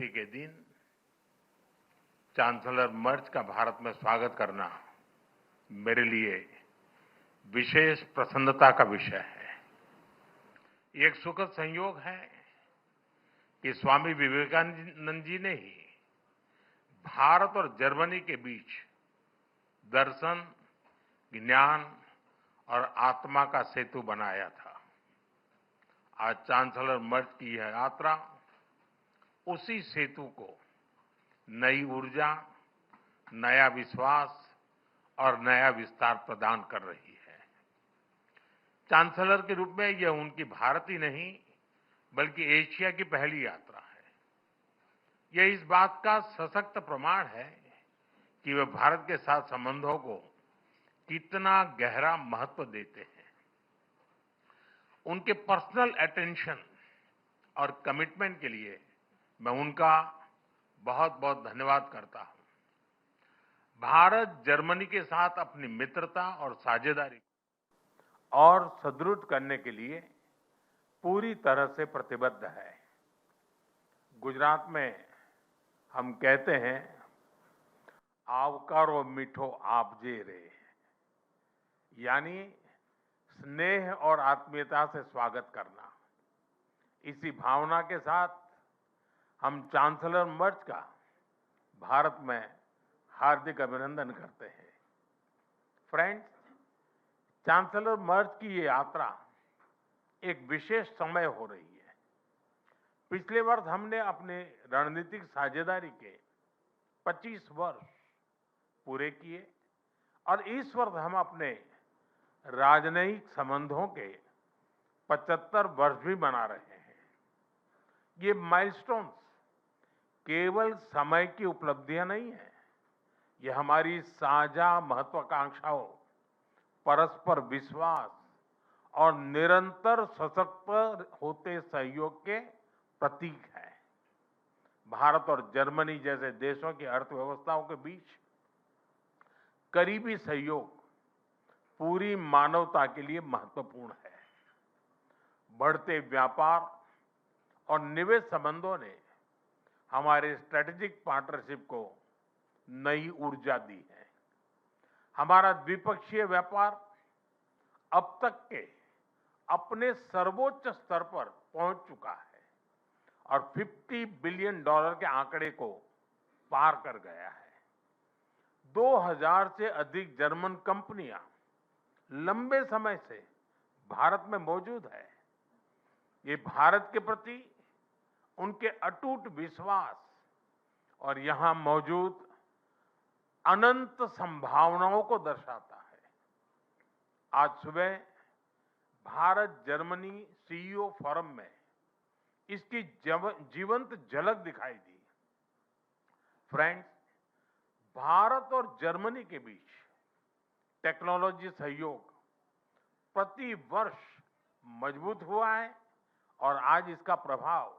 तिथि के दिन चांसलर मर्ज का भारत में स्वागत करना मेरे लिए विशेष प्रसन्नता का विषय है। ये एक सुखद संयोग है कि स्वामी विवेकानंद जी ने ही भारत और जर्मनी के बीच दर्शन, ज्ञान और आत्मा का सेतु बनाया था। आज चांसलर मर्ज की यह यात्रा उसी सेतु को नई ऊर्जा, नया विश्वास और नया विस्तार प्रदान कर रही है। चांसलर के रूप में यह उनकी भारत ही नहीं बल्कि एशिया की पहली यात्रा है। यह इस बात का सशक्त प्रमाण है कि वे भारत के साथ संबंधों को कितना गहरा महत्व देते हैं। उनके पर्सनल अटेंशन और कमिटमेंट के लिए मैं उनका बहुत बहुत धन्यवाद करता हूं। भारत जर्मनी के साथ अपनी मित्रता और साझेदारी और सुदृढ़ करने के लिए पूरी तरह से प्रतिबद्ध है। गुजरात में हम कहते हैं, आवकारो मीठो आपजे रे, यानी स्नेह और आत्मीयता से स्वागत करना। इसी भावना के साथ हम चांसलर मर्ज का भारत में हार्दिक अभिनंदन करते हैं। फ्रेंड्स, चांसलर मर्ज की ये यात्रा एक विशेष समय हो रही है। पिछले वर्ष हमने अपने रणनीतिक साझेदारी के 25 वर्ष पूरे किए और इस वर्ष हम अपने राजनयिक संबंधों के 75 वर्ष भी मना रहे हैं। ये माइलस्टोन्स केवल समय की उपलब्धियां नहीं है, ये हमारी साझा महत्वाकांक्षाओं, परस्पर विश्वास और निरंतर सशक्त होते सहयोग के प्रतीक है। भारत और जर्मनी जैसे देशों की अर्थव्यवस्थाओं के बीच करीबी सहयोग पूरी मानवता के लिए महत्वपूर्ण है। बढ़ते व्यापार और निवेश संबंधों ने हमारे स्ट्रेटेजिक पार्टनरशिप को नई ऊर्जा दी है। हमारा द्विपक्षीय व्यापार अब तक के अपने सर्वोच्च स्तर पर पहुंच चुका है और $50 बिलियन के आंकड़े को पार कर गया है। 2000 से अधिक जर्मन कंपनियां लंबे समय से भारत में मौजूद है। ये भारत के प्रति उनके अटूट विश्वास और यहां मौजूद अनंत संभावनाओं को दर्शाता है। आज सुबह भारत जर्मनी सीईओ फोरम में इसकी जीवंत झलक दिखाई दी। फ्रेंड्स, भारत और जर्मनी के बीच टेक्नोलॉजी सहयोग प्रति वर्ष मजबूत हुआ है और आज इसका प्रभाव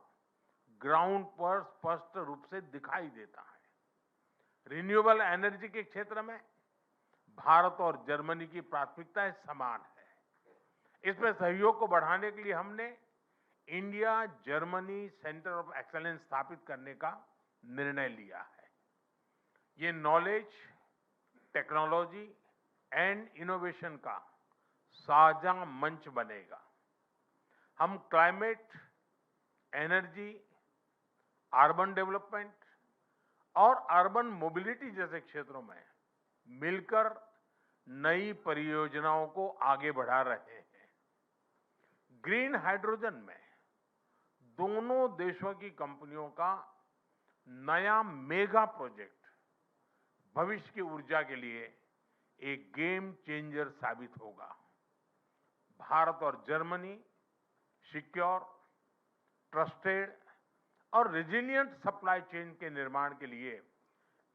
ग्राउंड पर स्पष्ट रूप से दिखाई देता है। रिन्यूएबल एनर्जी के क्षेत्र में भारत और जर्मनी की प्राथमिकताएं समान है। इसमें सहयोग को बढ़ाने के लिए हमने India Germany centre of excellence स्थापित करने का निर्णय लिया है। ये नॉलेज, टेक्नोलॉजी एंड इनोवेशन का साझा मंच बनेगा। हम क्लाइमेट, एनर्जी, अर्बन डेवलपमेंट और अर्बन मोबिलिटी जैसे क्षेत्रों में मिलकर नई परियोजनाओं को आगे बढ़ा रहे हैं। ग्रीन हाइड्रोजन में दोनों देशों की कंपनियों का नया मेगा प्रोजेक्ट भविष्य की ऊर्जा के लिए एक गेम चेंजर साबित होगा। भारत और जर्मनी सिक्योर, ट्रस्टेड और रेजिलिएंट सप्लाई चेन के निर्माण के लिए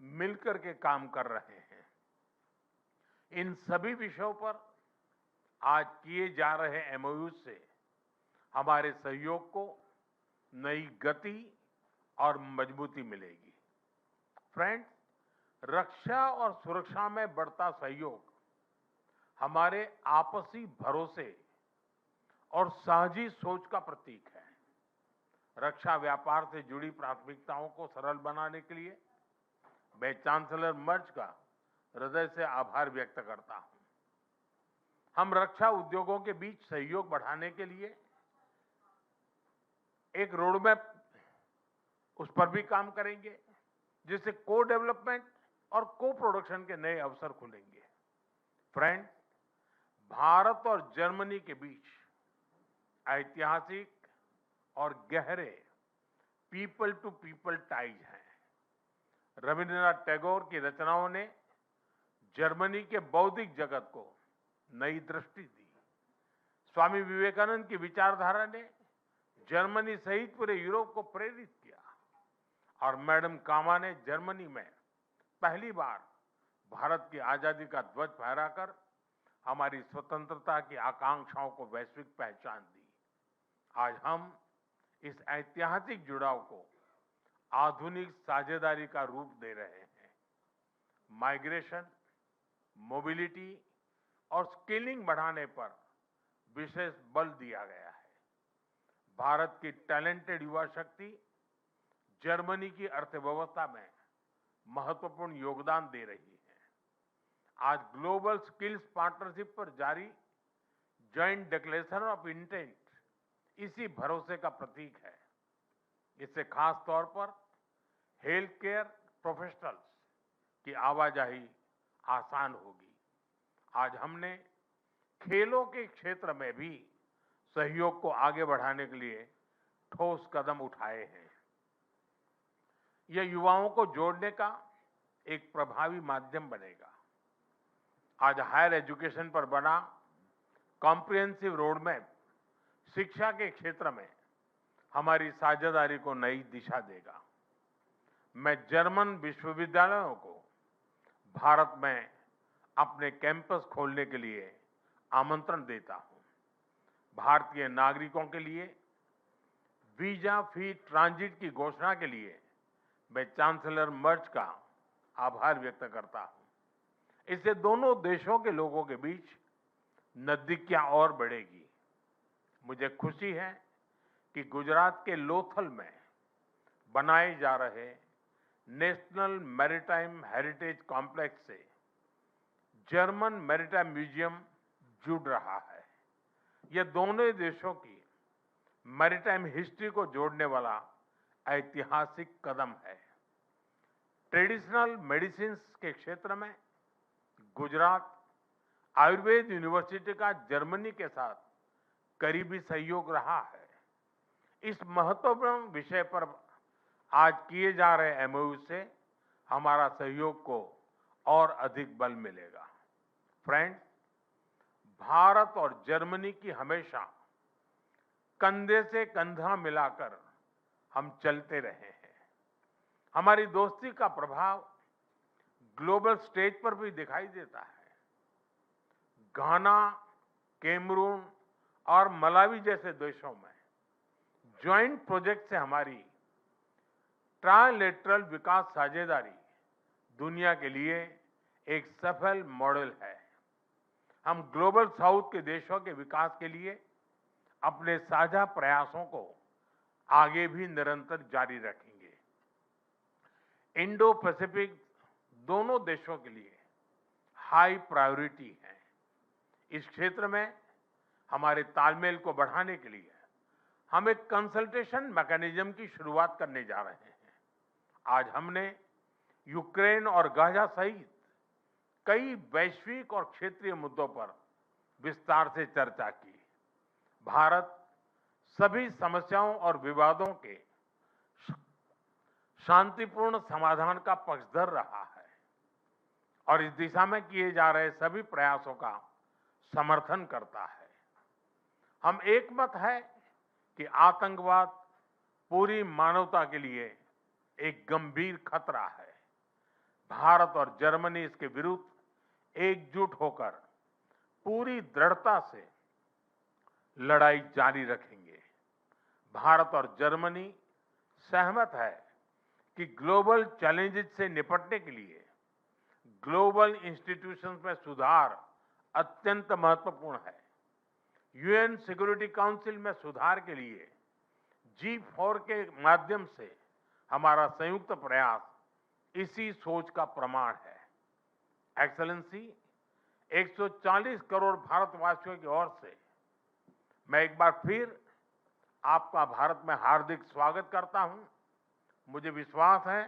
मिलकर के काम कर रहे हैं। इन सभी विषयों पर आज किए जा रहे एमओयू से हमारे सहयोग को नई गति और मजबूती मिलेगी। फ्रेंड्स, रक्षा और सुरक्षा में बढ़ता सहयोग हमारे आपसी भरोसे और साझी सोच का प्रतीक है। रक्षा व्यापार से जुड़ी प्राथमिकताओं को सरल बनाने के लिए मैं चांसलर मर्ज का हृदय से आभार व्यक्त करता हूं। हम रक्षा उद्योगों के बीच सहयोग बढ़ाने के लिए एक रोडमैप उस पर भी काम करेंगे, जिससे को डेवलपमेंट और को प्रोडक्शन के नए अवसर खुलेंगे। फ्रेंड्स, भारत और जर्मनी के बीच ऐतिहासिक और गहरे पीपल टू पीपल टाइज हैं। रविंद्रनाथ टैगोर की रचनाओं ने जर्मनी के बौद्धिक जगत को नई दृष्टि दी। स्वामी विवेकानंद की विचारधारा ने जर्मनी सहित पूरे यूरोप को प्रेरित किया और मैडम कामा ने जर्मनी में पहली बार भारत की आजादी का ध्वज फहराकर हमारी स्वतंत्रता की आकांक्षाओं को वैश्विक पहचान दी। आज हम इस ऐतिहासिक जुड़ाव को आधुनिक साझेदारी का रूप दे रहे हैं। माइग्रेशन, मोबिलिटी और स्किलिंग बढ़ाने पर विशेष बल दिया गया है। भारत की टैलेंटेड युवा शक्ति जर्मनी की अर्थव्यवस्था में महत्वपूर्ण योगदान दे रही है। आज ग्लोबल स्किल्स पार्टनरशिप पर जारी जॉइंट डिक्लेरेशन ऑफ इंटेंट इसी भरोसे का प्रतीक है। इससे खास तौर पर हेल्थ केयर प्रोफेशनल्स की आवाजाही आसान होगी। आज हमने खेलों के क्षेत्र में भी सहयोग को आगे बढ़ाने के लिए ठोस कदम उठाए हैं। यह युवाओं को जोड़ने का एक प्रभावी माध्यम बनेगा। आज हायर एजुकेशन पर बना कॉम्प्रिहेंसिव रोडमैप शिक्षा के क्षेत्र में हमारी साझेदारी को नई दिशा देगा। मैं जर्मन विश्वविद्यालयों को भारत में अपने कैंपस खोलने के लिए आमंत्रण देता हूं। भारतीय नागरिकों के लिए वीजा फ्री ट्रांजिट की घोषणा के लिए मैं चांसलर मर्ज का आभार व्यक्त करता हूं। इससे दोनों देशों के लोगों के बीच नजदीकियां और बढ़ेगी। मुझे खुशी है कि गुजरात के लोथल में बनाए जा रहे नेशनल मैरीटाइम हेरिटेज कॉम्प्लेक्स से जर्मन मैरीटाइम म्यूजियम जुड़ रहा है। यह दोनों देशों की मैरीटाइम हिस्ट्री को जोड़ने वाला ऐतिहासिक कदम है। ट्रेडिशनल मेडिसिन्स के क्षेत्र में गुजरात आयुर्वेद यूनिवर्सिटी का जर्मनी के साथ करीबी सहयोग रहा है। इस महत्वपूर्ण विषय पर आज किए जा रहे एमओयू से हमारा सहयोग को और अधिक बल मिलेगा। फ्रेंड्स, भारत और जर्मनी की हमेशा कंधे से कंधा मिलाकर हम चलते रहे हैं। हमारी दोस्ती का प्रभाव ग्लोबल स्टेज पर भी दिखाई देता है। घाना, कैमरून और मलावी जैसे देशों में ज्वाइंट प्रोजेक्ट से हमारी ट्राइलेटरल विकास साझेदारी दुनिया के लिए एक सफल मॉडल है। हम ग्लोबल साउथ के देशों के विकास के लिए अपने साझा प्रयासों को आगे भी निरंतर जारी रखेंगे। इंडो पैसिफिक दोनों देशों के लिए हाई प्रायोरिटी है। इस क्षेत्र में हमारे तालमेल को बढ़ाने के लिए हम एक कंसल्टेशन मैकेनिज्म की शुरुआत करने जा रहे हैं। आज हमने यूक्रेन और गाजा सहित कई वैश्विक और क्षेत्रीय मुद्दों पर विस्तार से चर्चा की। भारत सभी समस्याओं और विवादों के शांतिपूर्ण समाधान का पक्षधर रहा है और इस दिशा में किए जा रहे सभी प्रयासों का समर्थन करता है। हम एकमत है कि आतंकवाद पूरी मानवता के लिए एक गंभीर खतरा है। भारत और जर्मनी इसके विरुद्ध एकजुट होकर पूरी दृढ़ता से लड़ाई जारी रखेंगे। भारत और जर्मनी सहमत है कि ग्लोबल चैलेंजेस से निपटने के लिए ग्लोबल इंस्टीट्यूशंस में सुधार अत्यंत महत्वपूर्ण है। यूएन सिक्योरिटी काउंसिल में सुधार के लिए G4 के माध्यम से हमारा संयुक्त प्रयास इसी सोच का प्रमाण है। एक्सेलेंसी, 140 करोड़ भारतवासियों की ओर से मैं एक बार फिर आपका भारत में हार्दिक स्वागत करता हूं। मुझे विश्वास है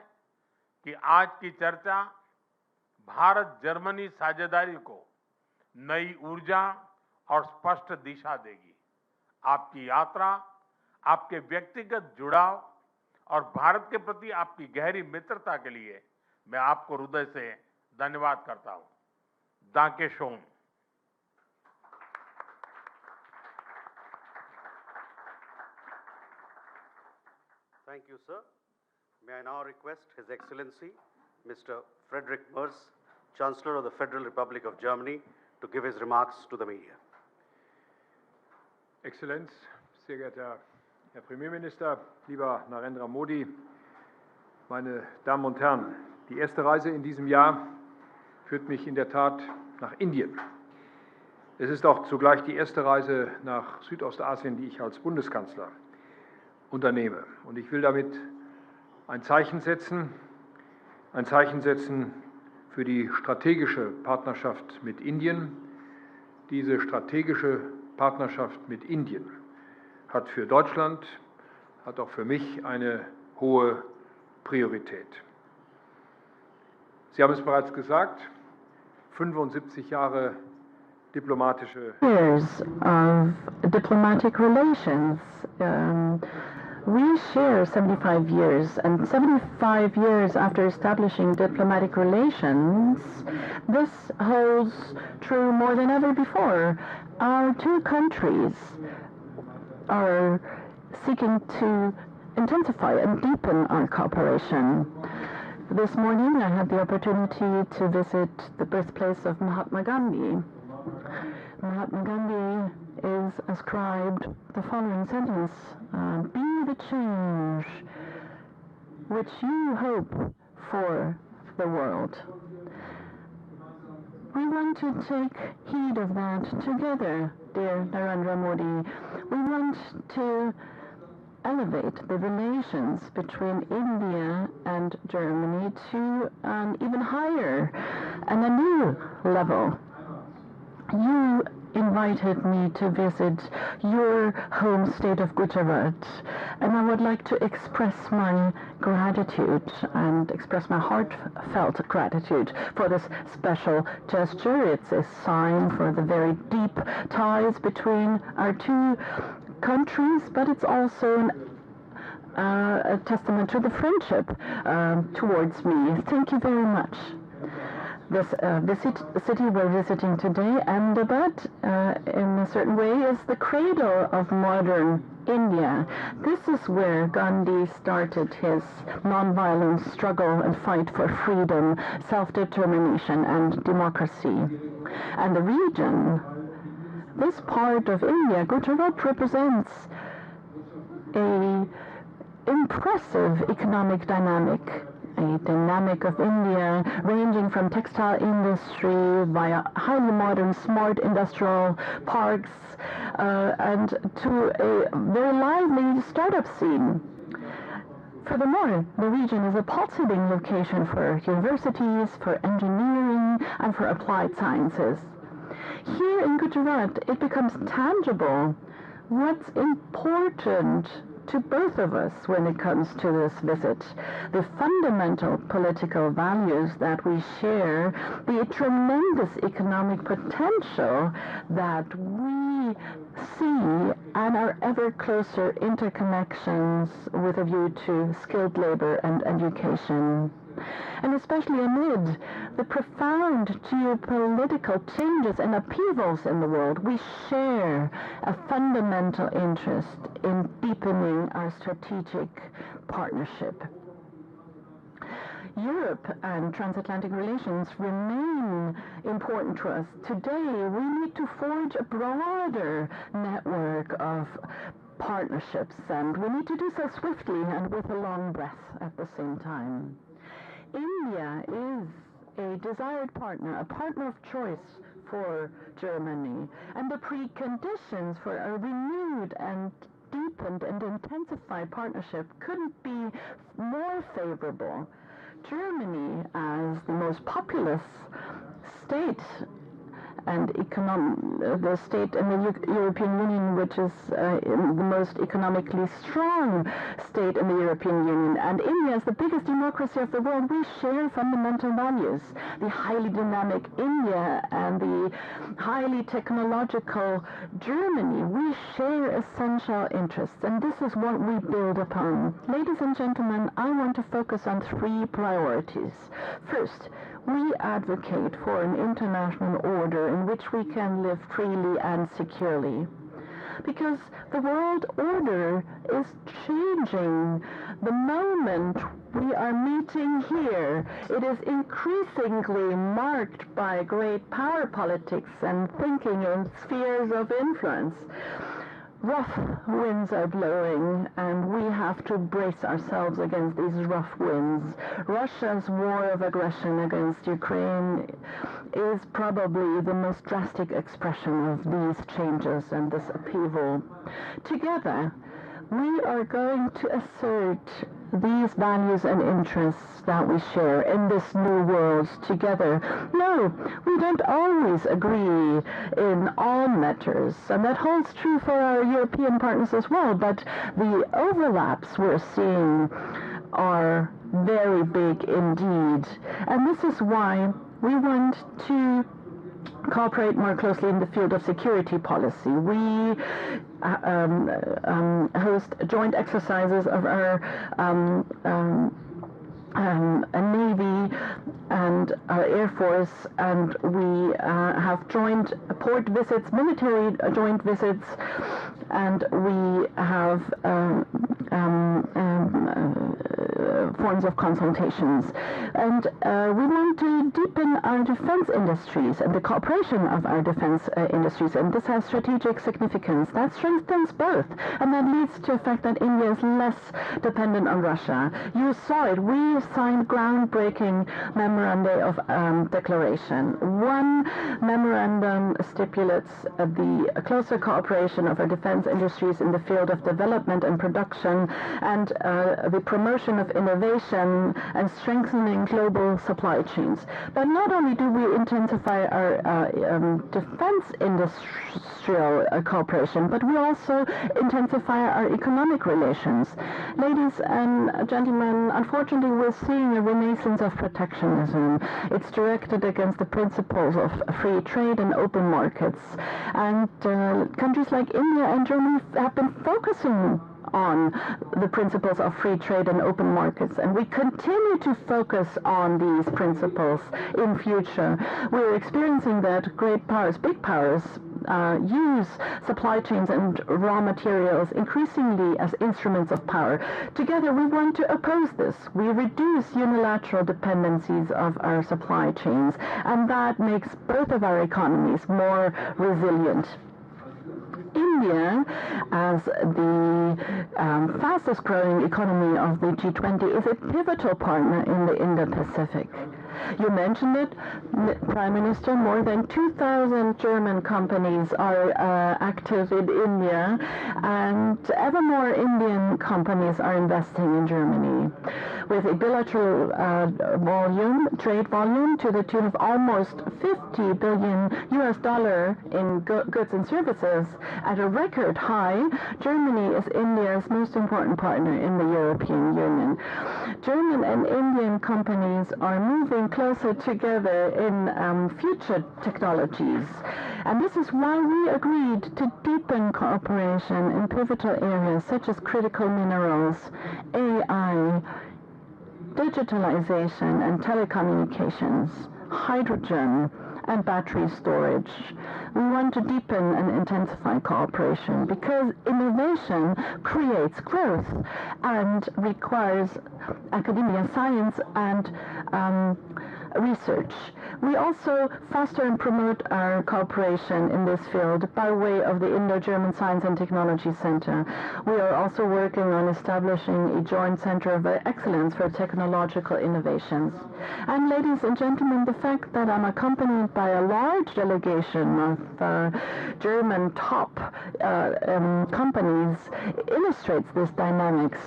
कि आज की चर्चा भारत जर्मनी साझेदारी को नई ऊर्जा और स्पष्ट दिशा देगी। आपकी यात्रा, आपके व्यक्तिगत जुड़ाव और भारत के प्रति आपकी गहरी मित्रता के लिए मैं आपको हृदय से धन्यवाद करता हूं। दांके shown. Thank you, sir. May I now request His Excellency, Mr. Friedrich Merz, Chancellor of the Federal Republic of Germany, to give his remarks to the media. Exzellenz, sehr geehrter Herr Premierminister, lieber Narendra Modi, meine Damen und Herren, die erste Reise in diesem Jahr führt mich in der Tat nach Indien. Es ist auch zugleich die erste Reise nach Südostasien, die ich als Bundeskanzler unternehme. Und ich will damit ein Zeichen setzen für die strategische Partnerschaft mit Indien. Diese strategische Partnerschaft mit Indien hat für Deutschland, hat auch für mich eine hohe Priorität. Sie haben es bereits gesagt, 75 Jahre diplomatische years of diplomatic relations. We share 75 years, and 75 years after establishing diplomatic relations, this holds true more than ever before. Our two countries are seeking to intensify and deepen our cooperation. This morning I had the opportunity to visit the birthplace of Mahatma Gandhi. Mahatma Gandhi is ascribed the following sentence: be the change which you hope for the world. We want to take heed of that together, dear Narendra Modi. We want to elevate the relations between India and Germany to an even higher and a new level. You invited me to visit your home state of Gujarat, and I would like to express my gratitude and express my heartfelt gratitude for this special gesture. It's a sign for the very deep ties between our two countries, but it's also a testament to the friendship towards me. Thank you very much. The city we're visiting today, Ahmedabad, in a certain way, is the cradle of modern India. This is where Gandhi started his non-violent struggle and fight for freedom, self-determination, and democracy. And the region, this part of India, Gujarat, represents an impressive economic dynamic. A dynamic of India ranging from textile industry via highly modern smart industrial parks and to a very lively startup scene. Furthermore, the region is a pulsating location for universities, for engineering, and for applied sciences. Here in Gujarat, it becomes tangible what's important to both of us when it comes to this visit. The fundamental political values that we share, the tremendous economic potential that we see, and our ever closer interconnections with a view to skilled labor and education. And especially amid the profound geopolitical changes and upheavals in the world, we share a fundamental interest in deepening our strategic partnership. Europe and transatlantic relations remain important to us. Today, we need to forge a broader network of partnerships, and we need to do so swiftly and with a long breath at the same time. India is a desired partner, a partner of choice for Germany, and the preconditions for a renewed and deep deepened and intensified partnership couldn't be more favorable. Germany, as the most populous state and the state in the European Union, which is the most economically strong state in the European Union, and India is the biggest democracy of the world, we share fundamental values. The highly dynamic India and the highly technological Germany, we share essential interests, and this is what we build upon. Ladies and gentlemen, I want to focus on 3 priorities. First, we advocate for an international order in which we can live freely and securely. Because the world order is changing. The moment we are meeting here, it is increasingly marked by great power politics and thinking in spheres of influence. Rough winds are blowing, and we have to brace ourselves against these rough winds. Russia's war of aggression against Ukraine is probably the most drastic expression of these changes and this upheaval. Together, we are going to assert these values and interests that we share in this new world together. No, we don't always agree in all matters, and that holds true for our European partners as well, but the overlaps we're seeing are very big indeed. And this is why we want to cooperate more closely in the field of security policy. We host joint exercises of our Navy and our Air Force, and we have joint port visits, military joint visits, and we have forms of consultations. And we want to deepen our defense industries and the cooperation of our defense industries, and this has strategic significance. That strengthens both, and that leads to the fact that India is less dependent on Russia. You saw it. We signed groundbreaking memoranda of declaration. One memorandum stipulates the closer cooperation of our defense industries in the field of development and production, and the promotion of innovation and strengthening global supply chains. But not only do we intensify our defense industrial cooperation, but we also intensify our economic relations. Ladies and gentlemen, unfortunately, we're seeing a renaissance of protectionism. It's directed against the principles of free trade and open markets. And countries like India and Germany have been focusing on the principles of free trade and open markets, and we continue to focus on these principles in future. We're experiencing that great powers, big powers, use supply chains and raw materials increasingly as instruments of power. Together, we want to oppose this. We reduce unilateral dependencies of our supply chains, and that makes both of our economies more resilient. India, as the fastest growing economy of the G20, is a pivotal partner in the Indo-Pacific. You mentioned it, Prime Minister, more than 2,000 German companies are active in India, and ever more Indian companies are investing in Germany, with a bilateral trade volume to the tune of almost $50 billion in goods and services. At a record high, Germany is India's most important partner in the European Union. German and Indian companies are moving closer together in future technologies. And this is why we agreed to deepen cooperation in pivotal areas such as critical minerals, AI, digitalization and telecommunications, hydrogen, and battery storage. We want to deepen and intensify cooperation because innovation creates growth and requires academia, science, and research. We also foster and promote our cooperation in this field by way of the Indo-German Science and Technology Center. We are also working on establishing a joint center of excellence for technological innovations. And ladies and gentlemen, the fact that I'm accompanied by a large delegation of German top companies illustrates this dynamics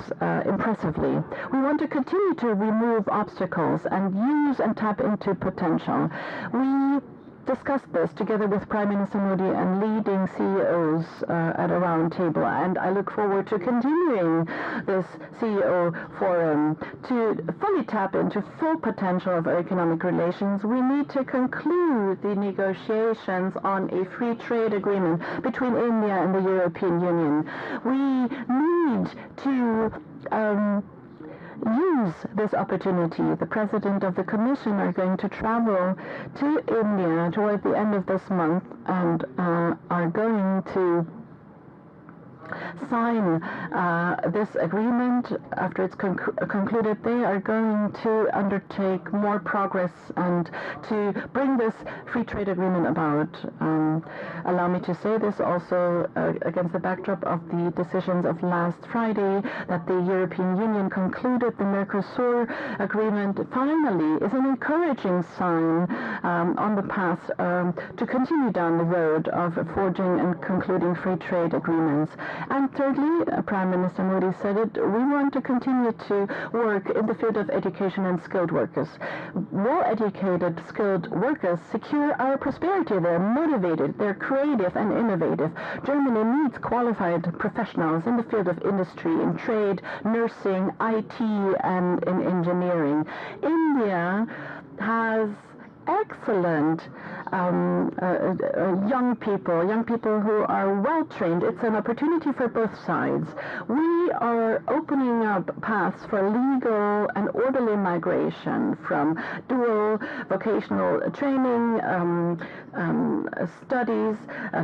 impressively. We want to continue to remove obstacles and use and tap into potential. We discussed this together with Prime Minister Modi and leading CEOs at a round table, and I look forward to continuing this CEO forum to fully tap into full potential of our economic relations. We need to conclude the negotiations on a free trade agreement between India and the European Union. We need to use this opportunity. The President of the Commission are going to travel to India toward the end of this month and are going to sign this agreement. After it's concluded, they are going to undertake more progress and to bring this free trade agreement about. Allow me to say this also against the backdrop of the decisions of last Friday that the European Union concluded the Mercosur agreement finally is an encouraging sign on the path to continue down the road of forging and concluding free trade agreements. And thirdly, Prime Minister Modi said it, we want to continue to work in the field of education and skilled workers. Well-educated, skilled workers secure our prosperity. They're motivated, they're creative and innovative. Germany needs qualified professionals in the field of industry, in trade, nursing, IT, and in engineering. India has excellent young people who are well trained. It's an opportunity for both sides. We are opening up paths for legal and orderly migration from dual vocational training, studies,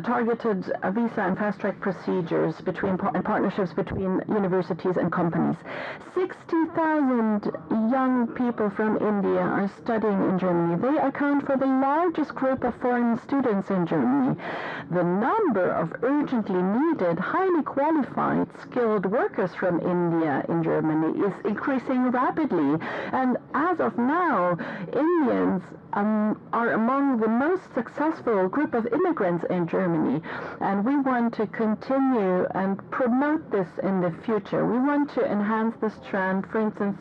targeted visa and fast-track procedures and partnerships between universities and companies. 60,000 young people from India are studying in Germany. They account for the largest group of foreign students in Germany. The number of urgently needed, highly qualified, skilled workers from India in Germany is increasing rapidly. And as of now, Indians are among the most successful group of immigrants in Germany. And we want to continue and promote this in the future. We want to enhance this trend, for instance,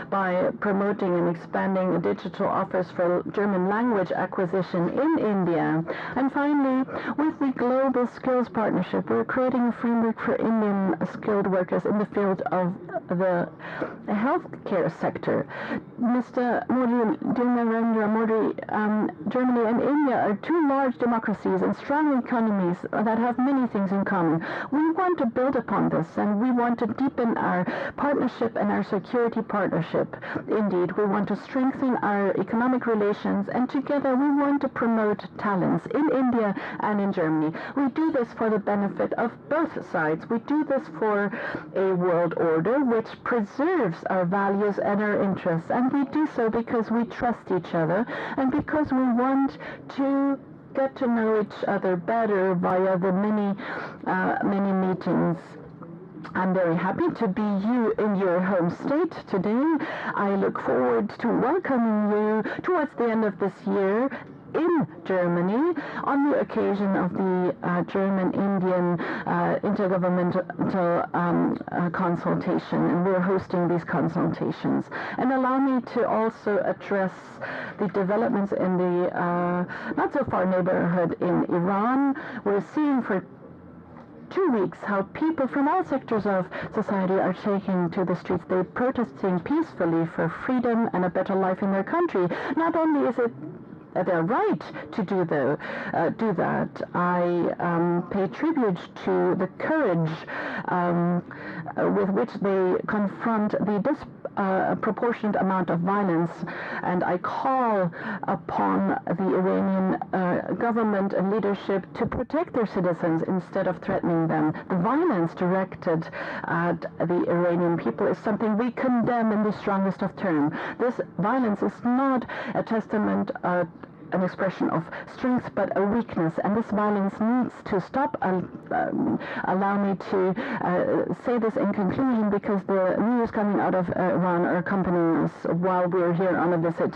by promoting and expanding digital offers for German language acquisition in India. And finally, with the Global Skills Partnership, we're creating a framework for Indian skilled workers in the field of the healthcare sector. Mr. Modi, Narendra Modi, Germany and India are two large democracies and strong economies that have many things in common. We want to build upon this, and we want to deepen our partnership and our security partnership. Indeed, we want to strengthen our economic relations, and together we want to promote talents in India and in Germany. We do this for the benefit of both sides. We do this for a world order which preserves our values and our interests, and we do so because we trust each other and because we want to get to know each other better via the many meetings. I'm very happy to be in your home state today. I look forward to welcoming you towards the end of this year in Germany on the occasion of the German-Indian intergovernmental consultation, and we're hosting these consultations. And allow me to also address the developments in the not-so-far neighborhood in Iran. We're seeing for 2 weeks how people from all sectors of society are taking to the streets. They're protesting peacefully for freedom and a better life in their country. Not only is it their right to do that, I pay tribute to the courage with which they confront the disproportionate amount of violence, and I call upon the Iranian government and leadership to protect their citizens instead of threatening them. The violence directed at the Iranian people is something we condemn in the strongest of terms. This violence is not a testament an expression of strength but a weakness, and this violence needs to stop. Allow me to say this in conclusion, because the news coming out of Iran are accompanying us while we're here on a visit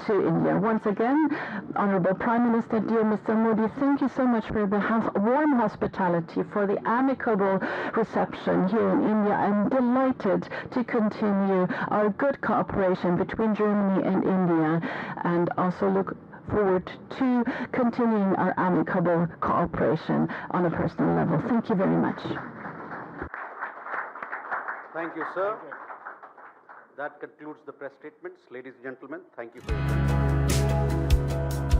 to India. Once again, Honorable Prime Minister, dear Mr. Modi, thank you so much for the warm hospitality, for the amicable reception here in India. I'm delighted to continue our good cooperation between Germany and India, and also look forward to continuing our amicable cooperation on a personal level. Thank you very much. Thank you, sir. That concludes the press statements. Ladies and gentlemen, thank you for your attention.